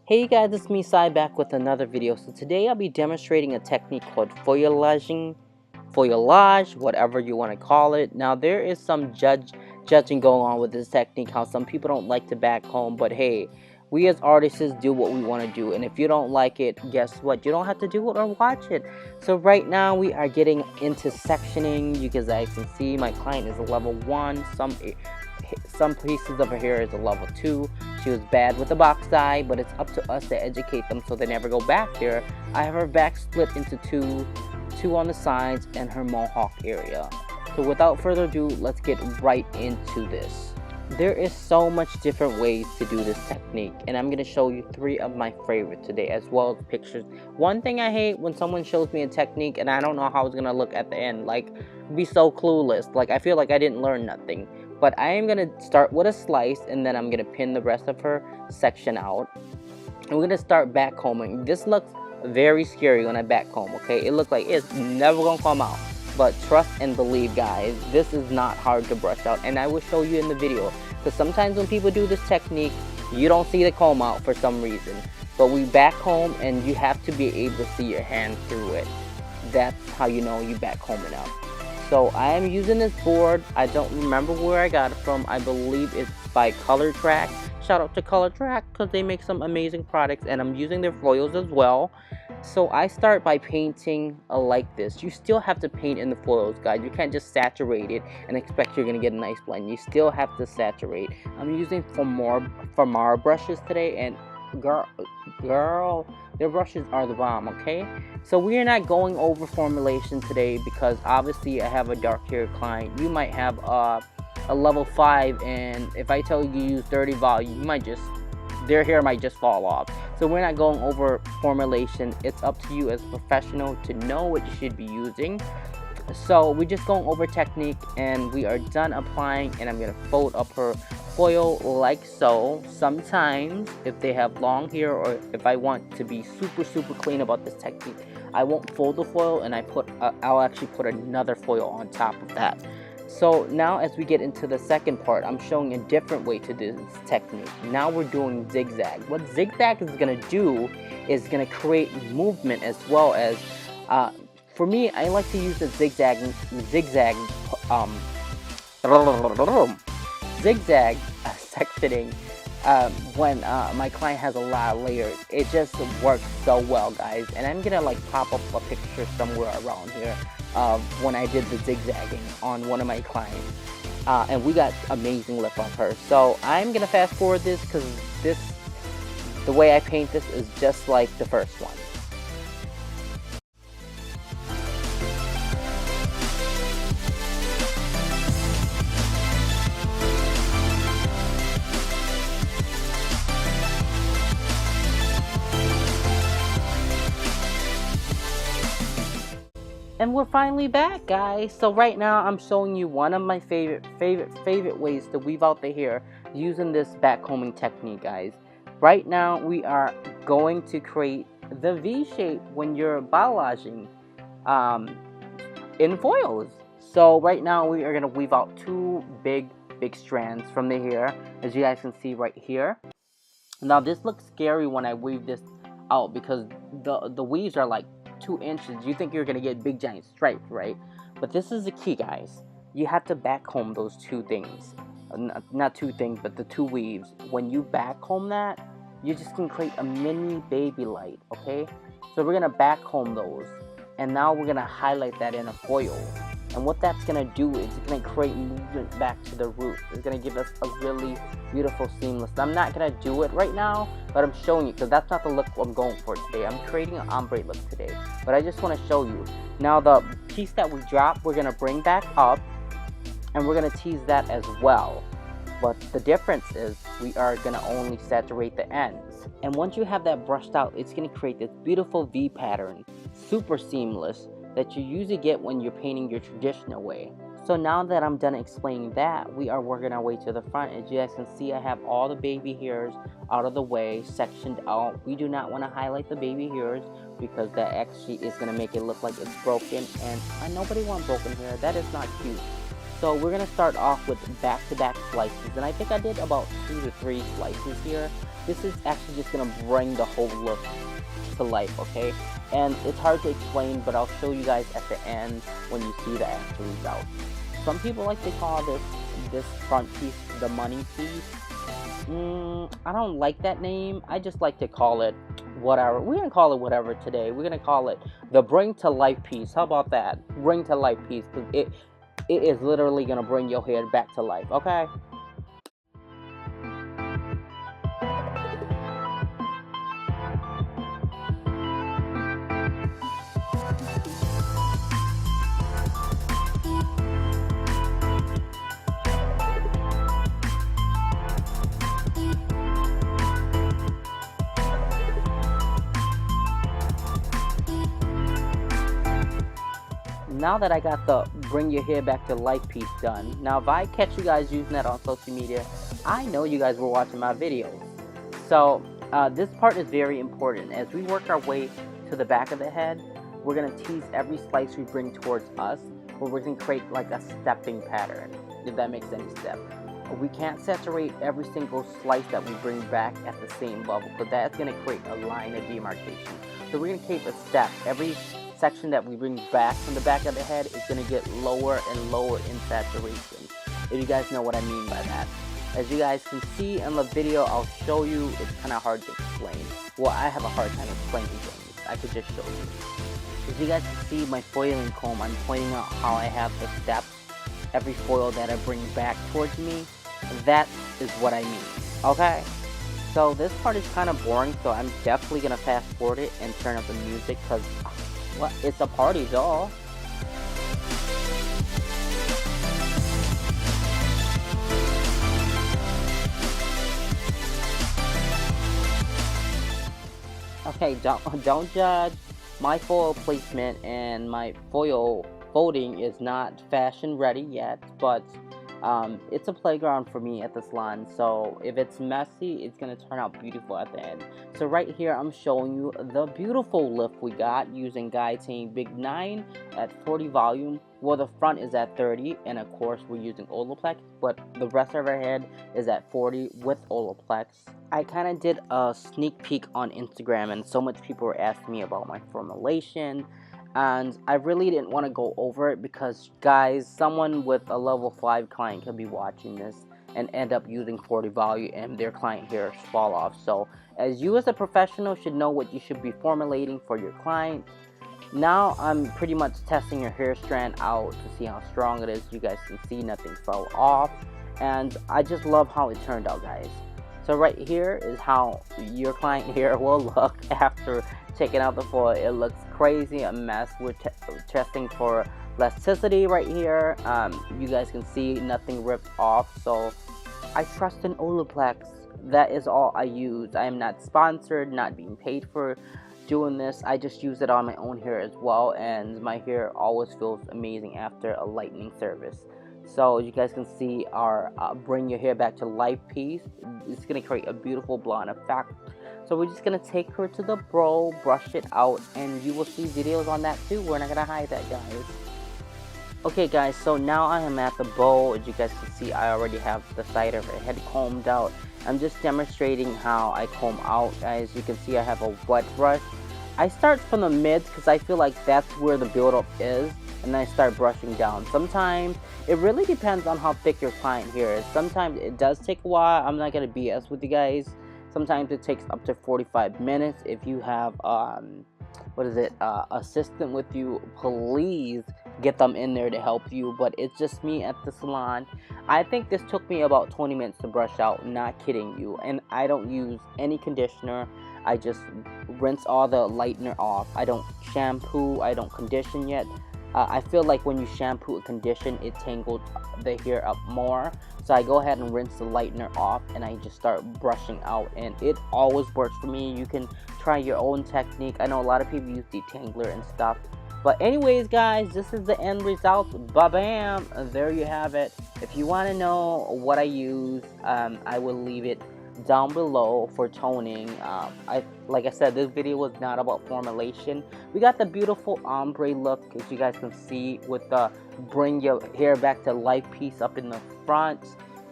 Hey guys, it's me Sai back with another video. So today I'll be demonstrating a technique called foilayage, whatever you want to call it. Now there is some judging going on with this technique, how some people don't like to back comb, but hey, we as artists do what we want to do, and if you don't like it, guess what? You don't have to do it or watch it. So right now we are getting into sectioning. You guys can see my client is a level 1, some pieces of her hair is a level 2. She was bad with the box dye, but it's up to us to educate them so they never go back there. I have her back split into two on the sides and her mohawk area. So without further ado, let's get right into this. There is so much different ways to do this technique, and I'm going to show you 3 of my favorites today, as well as pictures. One thing I hate when someone shows me a technique and I don't know how it's going to look at the end, like, be so clueless, like I feel like I didn't learn nothing. But I am going to start with a slice, and then I'm going to pin the rest of her section out. And we're going to start back combing. This looks very scary when I back comb, okay? It looks like it's never going to come out. But trust and believe, guys, this is not hard to brush out. And I will show you in the video. Because sometimes when people do this technique, you don't see the comb out for some reason. But we back comb, and you have to be able to see your hand through it. That's how you know you back combing out. So I am using this board. I don't remember where I got it from. I believe it's by Color Track. Shout out to Color Track because they make some amazing products, and I'm using their foils as well. So I start by painting like this. You still have to paint in the foils, guys. You can't just saturate it and expect you're gonna get a nice blend. You still have to saturate. I'm using Famara brushes today, and girl, their brushes are the bomb, okay? So we are not going over formulation today because obviously I have a dark hair client. You might have a level 5, and if I tell you to use 30 volume, their hair might just fall off. So we're not going over formulation. It's up to you as a professional to know what you should be using. So we're just going over technique, and we are done applying, and I'm gonna fold up her foil like so. Sometimes if they have long hair, or if I want to be super clean about this technique, I won't fold the foil, and I'll actually put another foil on top of that. So now as we get into the second part, I'm showing a different way to do this technique. Now we're doing zigzag. What zigzag is going to do is going to create movement, as well as for me, I like to use the zigzag sectioning when my client has a lot of layers. It just works so well, guys. And I'm gonna like pop up a picture somewhere around here of when I did the zigzagging on one of my clients, and we got amazing lip on her. So I'm gonna fast forward this because the way I paint this is just like the first one. And we're finally back, guys. So right now I'm showing you one of my favorite ways to weave out the hair using this back combing technique, guys. Right now we are going to create the V shape when you're balayaging in foils. So right now we are going to weave out 2 big strands from the hair, as you guys can see right here. Now this looks scary when I weave this out because the weaves are like 2 inches. You think you're gonna get big giant stripes, right? But this is the key, guys. You have to back comb those 2 things. Not 2 things, but the 2 weaves. When you back comb that, you just can create a mini baby light, okay? So we're gonna back comb those, and now we're gonna highlight that in a foil. And what that's gonna do is it's gonna create movement back to the root. It's gonna give us a really beautiful seamless. I'm not gonna do it right now, but I'm showing you because that's not the look I'm going for today. I'm creating an ombre look today, but I just want to show you. Now the piece that we dropped, we're gonna bring back up, and we're gonna tease that as well. But the difference is we are gonna only saturate the ends. And once you have that brushed out, it's gonna create this beautiful V pattern, super seamless, that you usually get when you're painting your traditional way. So now that I'm done explaining that, we are working our way to the front. As you guys can see, I have all the baby hairs out of the way, sectioned out. We do not want to highlight the baby hairs because that actually is going to make it look like it's broken, and nobody wants broken hair. That is not cute. So we're going to start off with back-to-back slices, and I think I did about 2 to 3 slices here. this is actually just gonna bring the whole look to life, okay? And it's hard to explain, but I'll show you guys at the end when you see the actual result. Some people like to call this front piece the money piece. I don't like that name. I just like to call it whatever. We're gonna call it whatever today. We're gonna call it the bring to life piece. How about that? Bring to life piece, because it is literally gonna bring your hair back to life, okay? Now that I got the bring your hair back to life piece done, now if I catch you guys using that on social media, I know you guys were watching my videos. So this part is very important. As we work our way to the back of the head, we're going to tease every slice we bring towards us, where we're going to create like a stepping pattern, if that makes any sense. We can't saturate every single slice that we bring back at the same level, because that's going to create a line of demarcation. So we're going to keep a step. Every section that we bring back from the back of the head is going to get lower and lower in saturation, if you guys know what I mean by that. As you guys can see in the video, I'll show you. It's kind of hard to explain. Well, I have a hard time explaining things. I could just show you. As you guys can see, my foiling comb, I'm pointing out how I have the steps. Every foil that I bring back towards me, that is what I mean, okay? So this part is kind of boring, so I'm definitely going to fast forward it and turn up the music, because well, it's a party, doll. Okay, don't judge. My foil placement and my foil folding is not fashion ready yet, but it's a playground for me at the salon. So if it's messy, it's gonna turn out beautiful at the end. So right here, I'm showing you the beautiful lift we got using Guillotine Big 9 at 40 volume. Well, the front is at 30, and of course we're using Olaplex, but the rest of our head is at 40 with Olaplex. I kind of did a sneak peek on Instagram, and so much people were asking me about my formulation, and I really didn't want to go over it because, guys, someone with a level 5 client could be watching this and end up using 40 volume and their client hairs fall off. So as you as a professional should know what you should be formulating for your client. Now I'm pretty much testing your hair strand out to see how strong it is. You guys can see nothing fell off, and I just love how it turned out, guys. So right here is how your client hair will look after taking out the foil. It looks crazy, a mess. We're testing for elasticity right here. You guys can see nothing ripped off, so I trust in Olaplex. That is all I use. I am not sponsored, not being paid for doing this. I just use it on my own hair as well, and my hair always feels amazing after a lightening service. So you guys can see our bring your hair back to life piece. It's going to create a beautiful blonde effect. So we're just going to take her to the bro, brush it out, and you will see videos on that too. We're not going to hide that, guys. Okay guys, so now I am at the bow. As you guys can see, I already have the side of her head combed out. I'm just demonstrating how I comb out. As you can see, I have a wet brush. I start from the mids because I feel like that's where the buildup is, and then I start brushing down. Sometimes it really depends on how thick your client hair is. Sometimes it does take a while. I'm not gonna BS with you guys. Sometimes it takes up to 45 minutes. If you have assistant with you, please get them in there to help you. But it's just me at the salon. I think this took me about 20 minutes to brush out, not kidding you. And I don't use any conditioner. I just rinse all the lightener off. I don't shampoo, I don't condition yet. I feel like when you shampoo and condition, it tangles the hair up more. So I go ahead and rinse the lightener off, and I just start brushing out, and it always works for me. You can try your own technique. I know a lot of people use detangler and stuff. But anyways, guys, this is the end result. Ba-bam! There you have it. If you want to know what I use, I will leave it down below for toning. Like I said, this video was not about formulation. We got the beautiful ombre look, as you guys can see, with the bring your hair back to life piece up in the front.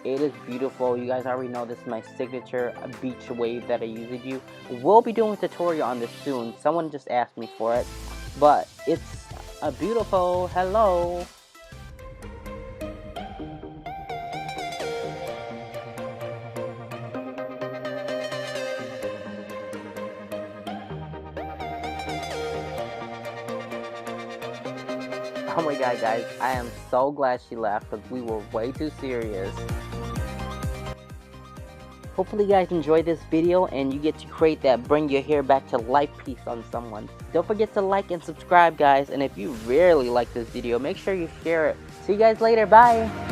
It is beautiful. You guys already know this is my signature beach wave that I usually do. We'll be doing a tutorial on this soon. Someone just asked me for it. But it's a beautiful hello. Oh my god, guys, I am so glad she left because we were way too serious. Hopefully you guys enjoyed this video and you get to create that bring your hair back to life piece on someone. Don't forget to like and subscribe, guys, and if you really like this video, make sure you share it. See you guys later, bye!